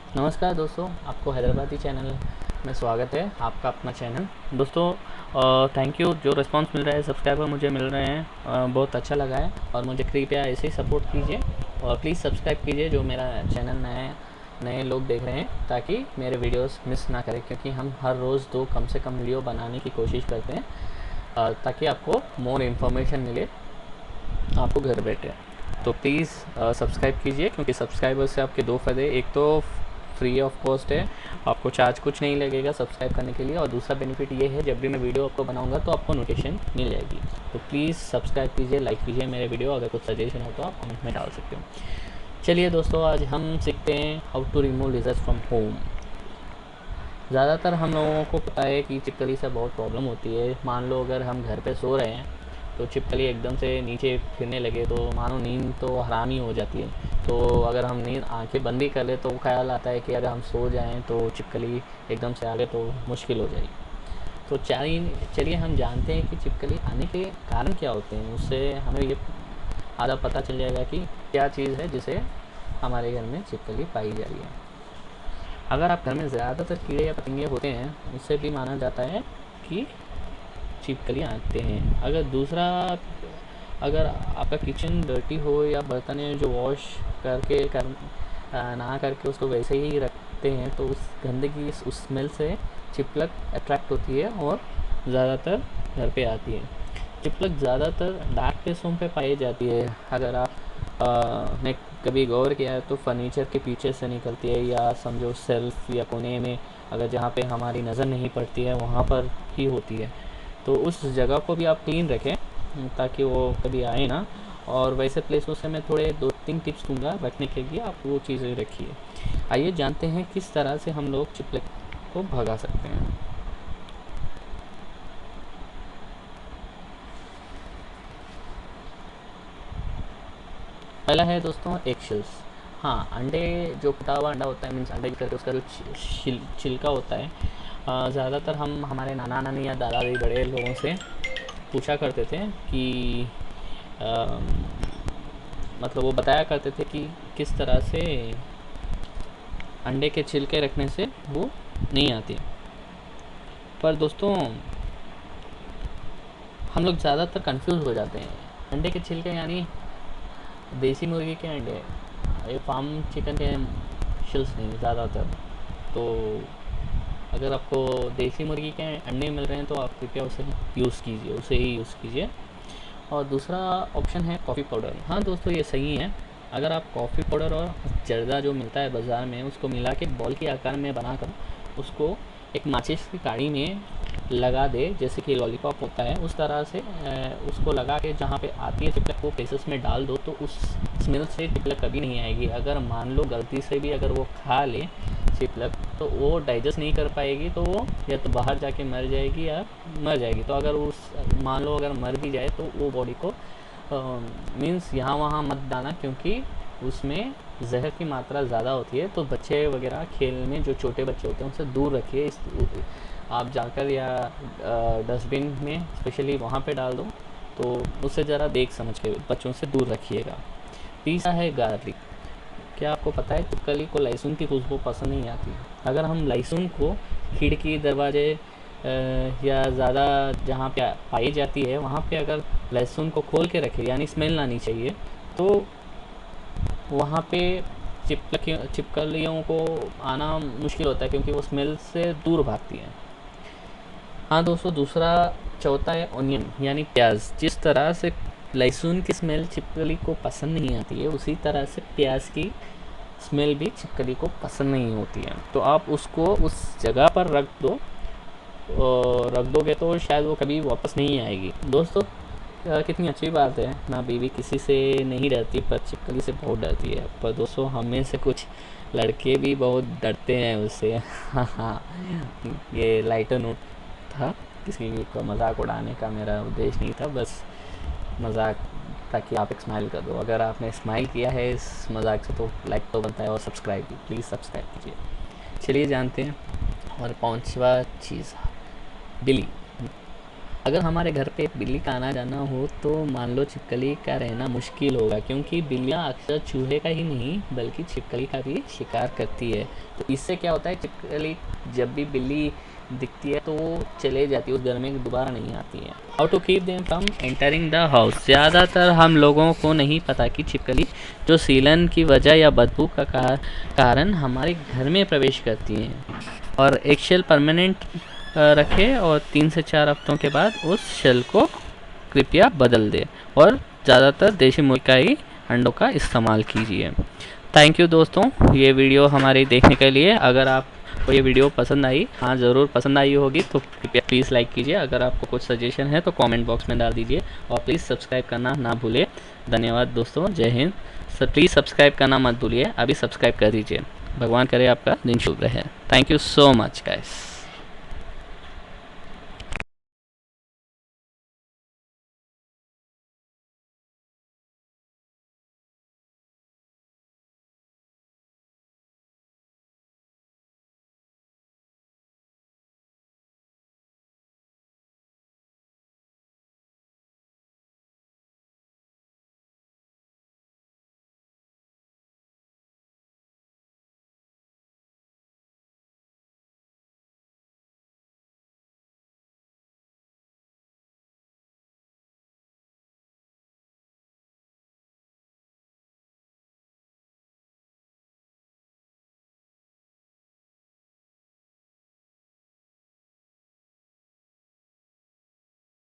नमस्कार दोस्तों, आपको हैदराबादी चैनल में स्वागत है। आपका अपना चैनल दोस्तों। थैंक यू, जो रिस्पांस मिल रहा है, सब्सक्राइबर मुझे मिल रहे हैं, बहुत अच्छा लगा है। और मुझे कृपया ऐसे ही सपोर्ट कीजिए और प्लीज़ सब्सक्राइब कीजिए जो मेरा चैनल नए नए लोग देख रहे हैं, ताकि मेरे वीडियोस मिस ना करें, क्योंकि हम हर रोज़ दो कम से कम वीडियो बनाने की कोशिश करते हैं, ताकि आपको मोर इन्फॉर्मेशन मिले आपको घर बैठे। तो प्लीज़ सब्सक्राइब कीजिए, क्योंकि सब्सक्राइबर से आपके दो फ़ायदे, एक तो फ्री ऑफ कॉस्ट है, आपको चार्ज कुछ नहीं लगेगा सब्सक्राइब करने के लिए, और दूसरा बेनिफिट ये है, जब भी मैं वीडियो आपको बनाऊंगा तो आपको नोटिफिकेशन मिल जाएगी। तो प्लीज़ सब्सक्राइब कीजिए, लाइक कीजिए मेरे वीडियो। अगर कुछ सजेशन हो तो आप कमेंट में डाल सकते हो। चलिए दोस्तों, आज हम सीखते हैं how to remove lizards from home. ज़्यादातर हम लोगों को पता है कि छिपकली से बहुत प्रॉब्लम होती है। मान लो अगर हम घर पे सो रहे हैं तो छिपकली एकदम से नीचे फिरने लगे तो मानो नींद तो हराम ही हो जाती है। तो अगर हम नींद आंखें बंद भी कर ले तो ख्याल आता है कि अगर हम सो जाएं तो छिपकली एकदम से आ गए तो मुश्किल हो जाएगी। तो चलिए हम जानते हैं कि छिपकली आने के कारण क्या होते हैं। उससे हमें ये आधा पता चल जाएगा कि क्या चीज़ है जिसे हमारे घर में छिपकली पाई जा रही है। अगर आप घर में ज़्यादातर कीड़े या पतंगे होते हैं, उससे भी माना जाता है कि छिपकली आते हैं। अगर आपका किचन डर्टी हो या बर्तन है जो वॉश नहा करके उसको वैसे ही रखते हैं, तो उस गंदगी उस स्मेल से चिपकल अट्रैक्ट होती है और ज़्यादातर घर पे आती है। चिपकल ज़्यादातर डार्क प्लेसों पे पाई जाती है। अगर आप ने कभी गौर किया है तो फर्नीचर के पीछे से निकलती है, या समझो सेल्फ या कोने में, अगर जहाँ पे हमारी नज़र नहीं पड़ती है वहाँ पर ही होती है। तो उस जगह को भी आप क्लीन रखें, ताकि वो कभी आए ना। और वैसे प्लेसों से मैं थोड़े 2-3 टिप्स दूंगा रखने के लिए, आप वो चीज़ें रखिए। आइए जानते हैं किस तरह से हम लोग चिपकली को भगा सकते हैं। पहला है दोस्तों एग शेल्स। हाँ, अंडे, जो फटा हुआ अंडा होता है, मीन्स अंडे करके उसका जो छिलका होता है, ज़्यादातर हम हमारे नाना नानी या दादा दादी बड़े लोगों से पूछा करते थे कि अम, मतलब वो बताया करते थे कि किस तरह से अंडे के छिलके रखने से वो नहीं आती। पर दोस्तों, हम लोग ज़्यादातर कंफ्यूज हो जाते हैं। अंडे के छिलके यानी देसी मुर्गी के अंडे, ये फार्म चिकन के शिल्स नहीं ज़्यादातर। तो अगर आपको देसी मुर्गी के अंडे मिल रहे हैं तो आप कृपया उसे यूज़ कीजिए, उसे ही यूज़ कीजिए। और दूसरा ऑप्शन है कॉफ़ी पाउडर। हाँ दोस्तों, ये सही है। अगर आप कॉफ़ी पाउडर और जर्दा जो मिलता है बाज़ार में, उसको मिला के बॉल के आकार में बनाकर उसको एक माचिस की काड़ी में लगा दे, जैसे कि लॉलीपॉप होता है उस तरह से उसको लगा के जहाँ पे आती है चिपकली, वो प्लेसेस में डाल दो, तो उस स्मेल से चिपकली कभी नहीं आएगी। अगर मान लो गलती से भी अगर वो खा ले चिपकली, तो वो डाइजेस्ट नहीं कर पाएगी, तो वो या तो बाहर जाके मर जाएगी या मर जाएगी। तो अगर उस मान लो अगर मर भी जाए तो वो बॉडी को मीन्स यहाँ वहाँ मत डालना, क्योंकि उसमें जहर की मात्रा ज़्यादा होती है। तो बच्चे वगैरह खेल में, जो छोटे बच्चे होते हैं उनसे दूर रखिए। आप जाकर या डस्टबिन में स्पेशली वहाँ पे डाल दो, तो उससे ज़रा देख समझ के बच्चों से दूर रखिएगा। तीसरा है गार्लिक। क्या आपको पता है छिपकली को लहसुन की खुशबू पसंद नहीं आती। अगर हम लहसुन को खिड़की, दरवाजे या ज़्यादा जहाँ पे पाई जाती है वहाँ पे अगर लहसुन को खोल के रखें, यानी स्मेल आनी चाहिए, तो वहाँ पे छिपकलियों को आना मुश्किल होता है, क्योंकि वो स्मेल से दूर भागती हैं। हाँ दोस्तों, चौथा है ऑनियन यानी प्याज। जिस तरह से लहसुन की स्मेल छिपकली को पसंद नहीं आती है, उसी तरह से प्याज की स्मेल भी छिपकली को पसंद नहीं होती है। तो आप उसको उस जगह पर रख दो, और रख दोगे तो शायद वो कभी वापस नहीं आएगी। दोस्तों, कितनी अच्छी बात है ना, बीवी किसी से नहीं डरती पर छिपकली से बहुत डरती है। पर दोस्तों, हमें से कुछ लड़के भी बहुत डरते हैं उससे। हाँ हाँ, ये लाइटर नोट था, किसी का मजाक उड़ाने का मेरा उद्देश्य नहीं था, बस मजाक, ताकि आप एक स्माइल कर दो। अगर आपने स्माइल किया है इस मजाक से तो लाइक तो बनता है, और सब्सक्राइब भी प्लीज़ सब्सक्राइब कीजिए। चलिए जानते हैं। और पांचवा चीज़, बिल्ली। अगर हमारे घर पे बिल्ली का आना जाना हो तो मान लो छिपकली का रहना मुश्किल होगा, क्योंकि बिल्लियाँ अक्सर चूहे का ही नहीं बल्कि छिपकली का भी शिकार करती है। तो इससे क्या होता है, छिपकली जब भी बिल्ली दिखती है तो वो चले जाती है, उस घर में दोबारा नहीं आती है। How to keep them from entering the house. ज़्यादातर हम लोगों को नहीं पता कि छिपकली जो सीलन की वजह या बदबू का कारण हमारे घर में प्रवेश करती हैं। और एक शेल परमानेंट रखें और 3 से 4 हफ्तों के बाद उस शेल को कृपया बदल दें, और ज़्यादातर देसी मुर्गी का ही अंडों का इस्तेमाल कीजिए। थैंक यू दोस्तों, ये वीडियो हमारी देखने के लिए। अगर आपको ये वीडियो पसंद आई, हाँ ज़रूर पसंद आई होगी, तो कृपया प्लीज़ लाइक कीजिए। अगर आपको कुछ सजेशन है तो कमेंट बॉक्स में डाल दीजिए, और प्लीज़ सब्सक्राइब करना ना भूलिए। धन्यवाद दोस्तों, जय हिंद। प्लीज़ सब्सक्राइब करना मत भूलिए, अभी सब्सक्राइब कर दीजिए। भगवान करे आपका दिन शुभ रहे। Thank you so much guys.